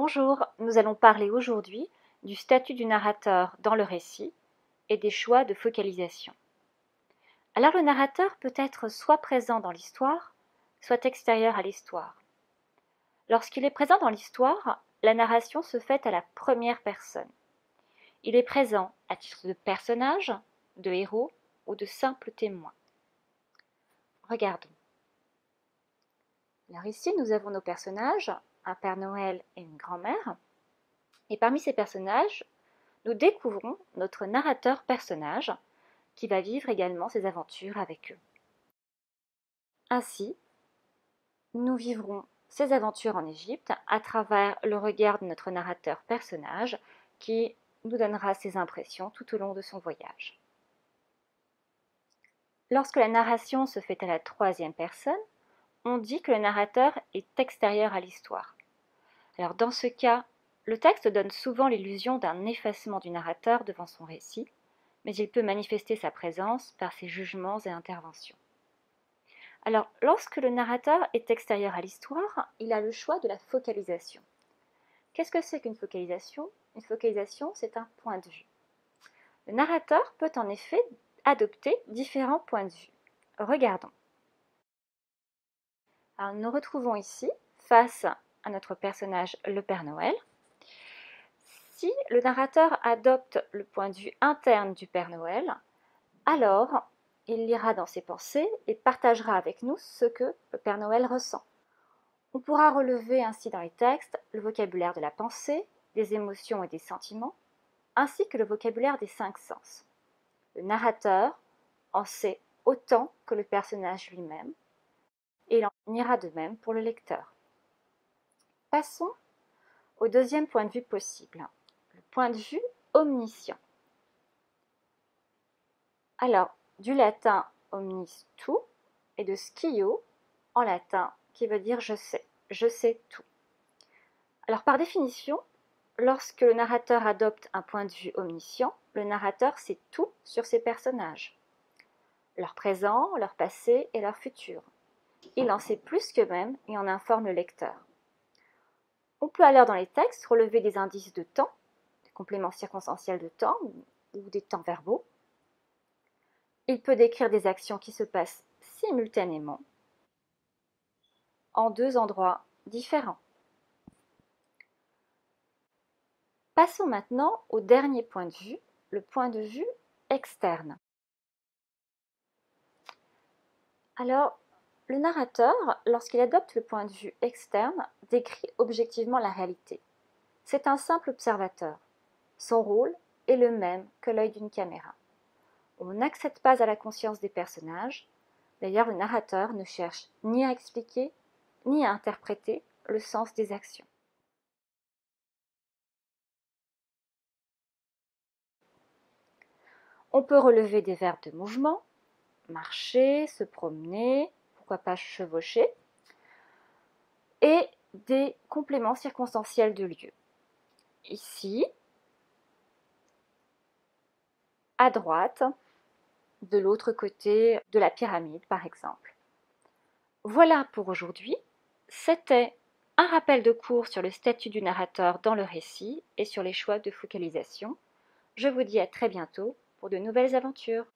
Bonjour, nous allons parler aujourd'hui du statut du narrateur dans le récit et des choix de focalisation. Alors le narrateur peut être soit présent dans l'histoire, soit extérieur à l'histoire. Lorsqu'il est présent dans l'histoire, la narration se fait à la première personne. Il est présent à titre de personnage, de héros ou de simple témoin. Regardons. Alors ici, nous avons nos personnages, un Père Noël et une grand-mère. Et parmi ces personnages, nous découvrons notre narrateur personnage qui va vivre également ses aventures avec eux. Ainsi, nous vivrons ses aventures en Égypte à travers le regard de notre narrateur personnage qui nous donnera ses impressions tout au long de son voyage. Lorsque la narration se fait à la troisième personne, on dit que le narrateur est extérieur à l'histoire. Alors dans ce cas, le texte donne souvent l'illusion d'un effacement du narrateur devant son récit, mais il peut manifester sa présence par ses jugements et interventions. Alors, lorsque le narrateur est extérieur à l'histoire, il a le choix de la focalisation. Qu'est-ce que c'est qu'une focalisation ? Une focalisation, c'est un point de vue. Le narrateur peut en effet adopter différents points de vue. Regardons. Alors, nous nous retrouvons ici face à notre personnage, le Père Noël. Si le narrateur adopte le point de vue interne du Père Noël, alors il lira dans ses pensées et partagera avec nous ce que le Père Noël ressent. On pourra relever ainsi dans les textes le vocabulaire de la pensée, des émotions et des sentiments, ainsi que le vocabulaire des 5 sens. Le narrateur en sait autant que le personnage lui-même, et il en ira de même pour le lecteur. Passons au deuxième point de vue possible, le point de vue omniscient. Alors, du latin omnis tout et de scio en latin qui veut dire je sais tout. Alors par définition, lorsque le narrateur adopte un point de vue omniscient, le narrateur sait tout sur ses personnages, leur présent, leur passé et leur futur. Il en sait plus qu'eux-mêmes et en informe le lecteur. On peut alors dans les textes relever des indices de temps, des compléments circonstanciels de temps ou des temps verbaux. Il peut décrire des actions qui se passent simultanément en 2 endroits différents. Passons maintenant au dernier point de vue, le point de vue externe. Alors, le narrateur, lorsqu'il adopte le point de vue externe, décrit objectivement la réalité. C'est un simple observateur. Son rôle est le même que l'œil d'une caméra. On n'accède pas à la conscience des personnages. D'ailleurs, le narrateur ne cherche ni à expliquer, ni à interpréter le sens des actions. On peut relever des verbes de mouvement, marcher, se promener, pourquoi pas chevaucher, et des compléments circonstanciels de lieu. Ici, à droite, de l'autre côté de la pyramide par exemple. Voilà pour aujourd'hui. C'était un rappel de cours sur le statut du narrateur dans le récit et sur les choix de focalisation. Je vous dis à très bientôt pour de nouvelles aventures.